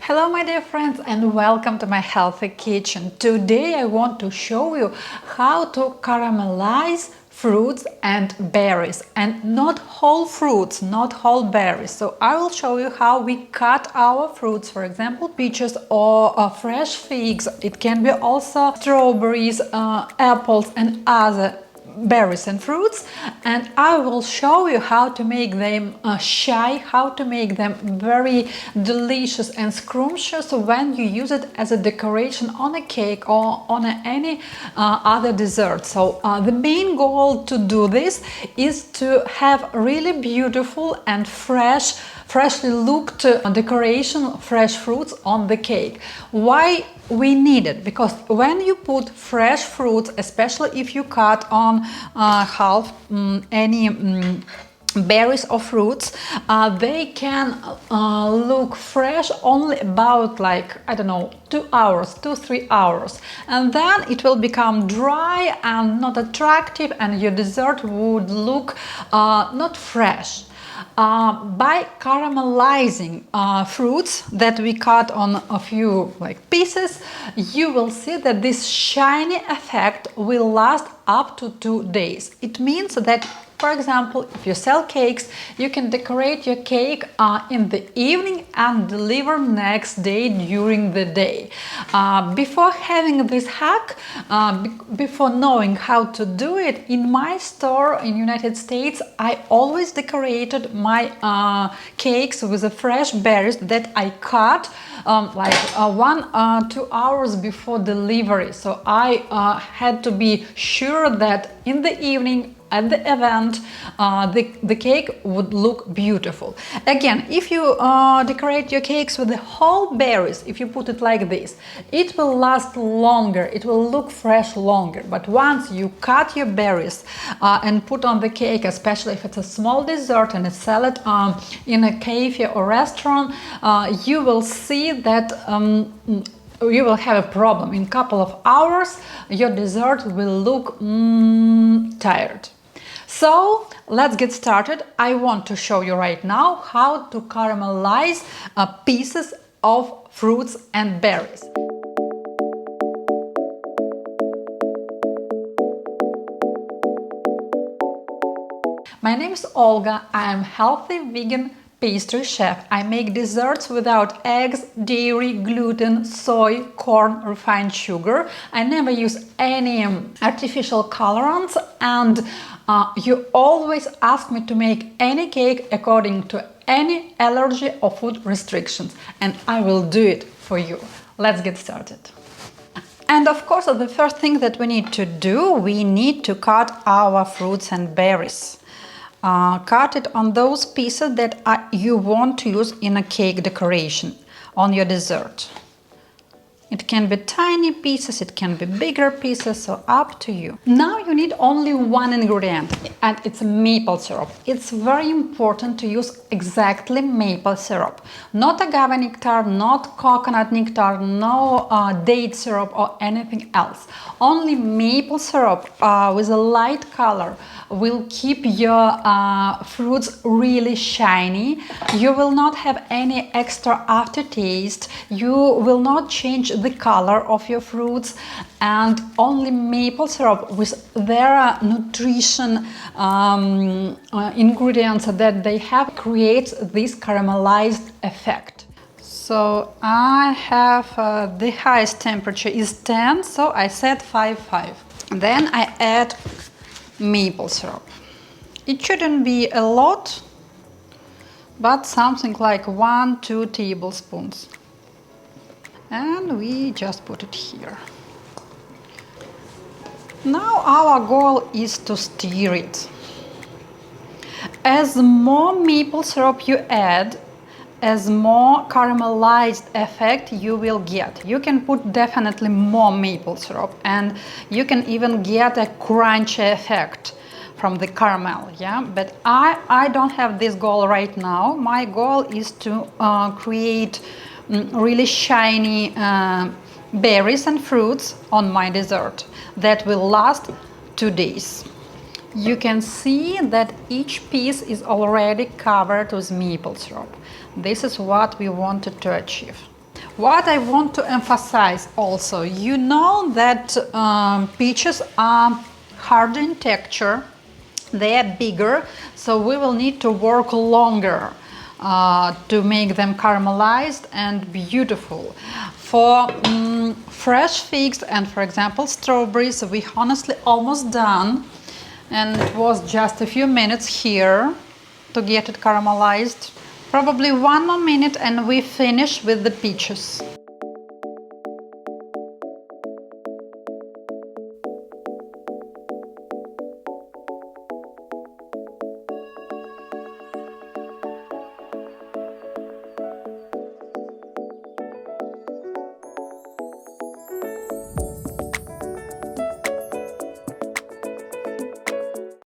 Hello my dear friends and welcome to my healthy kitchen. Today I want to show you how to caramelize fruits and berries, and not whole fruits, not whole berries. So I will show you how we cut our fruits, for example peaches or fresh figs. It can be also strawberries, apples and other berries and fruits, and I will show you how to make them shy, how to make them very delicious and scrumptious when you use it as a decoration on a cake or on any other dessert. So the main goal to do this is to have really beautiful and freshly looked decoration, fresh fruits on the cake. Why we need it? Because when you put fresh fruits, especially if you cut on half any berries or fruits, they can look fresh only about, like, I don't know, 2 hours, 2-3 hours, and then it will become dry and not attractive, and your dessert would look not fresh. By caramelizing fruits that we cut on a few pieces, you will see that this shiny effect will last up to 2 days. It means that, for example, if you sell cakes, you can decorate your cake in the evening and deliver next day during the day. Before having this hack, before knowing how to do it, in my store in United States, I always decorated my cakes with the fresh berries that I cut 1-2 hours before delivery. So I had to be sure that in the evening at the event, the cake would look beautiful. Again, if you decorate your cakes with the whole berries, if you put it like this, it will last longer, it will look fresh longer. But once you cut your berries and put on the cake, especially if it's a small dessert and it's sell it in a cafe or restaurant, you will see that you will have a problem. In a couple of hours, your dessert will look tired. So let's get started. I want to show you right now how to caramelize pieces of fruits and berries. My name is Olga. I am healthy vegan pastry chef. I make desserts without eggs, dairy, gluten, soy, corn, refined sugar. I never use any artificial colorants, and you always ask me to make any cake according to any allergy or food restrictions, and I will do it for you. Let's get started. And of course, the first thing that we need to do, we need to cut our fruits and berries. Cut it on those pieces that you want to use in a cake decoration on your dessert. It can be tiny pieces, it can be bigger pieces, so up to you. Now you need only one ingredient, and it's maple syrup. It's very important to use exactly maple syrup. Not agave nectar, not coconut nectar, no date syrup or anything else. Only maple syrup with a light color will keep your fruits really shiny. You will not have any extra aftertaste. You will not change the color of your fruits, and only maple syrup with their nutrition ingredients that they have creates this caramelized effect. So I have the highest temperature is 10, so I set 5. Then I add maple syrup. It shouldn't be a lot, but something like 1-2 tablespoons. And we just put it here. Now our goal is to stir it. As more maple syrup you add, as more caramelized effect you will get. You can put definitely more maple syrup, and you can even get a crunchy effect from the caramel, yeah? But I don't have this goal right now. My goal is to create really shiny berries and fruits on my dessert that will last 2 days. You can see that each piece is already covered with maple syrup. This is what we wanted to achieve. What I want to emphasize also, you know that peaches are harder in texture, they are bigger, so we will need to work longer to make them caramelized and beautiful. For fresh figs and, for example, strawberries, we honestly almost done, and it was just a few minutes here to get it caramelized. Probably one more minute and we finish with the peaches.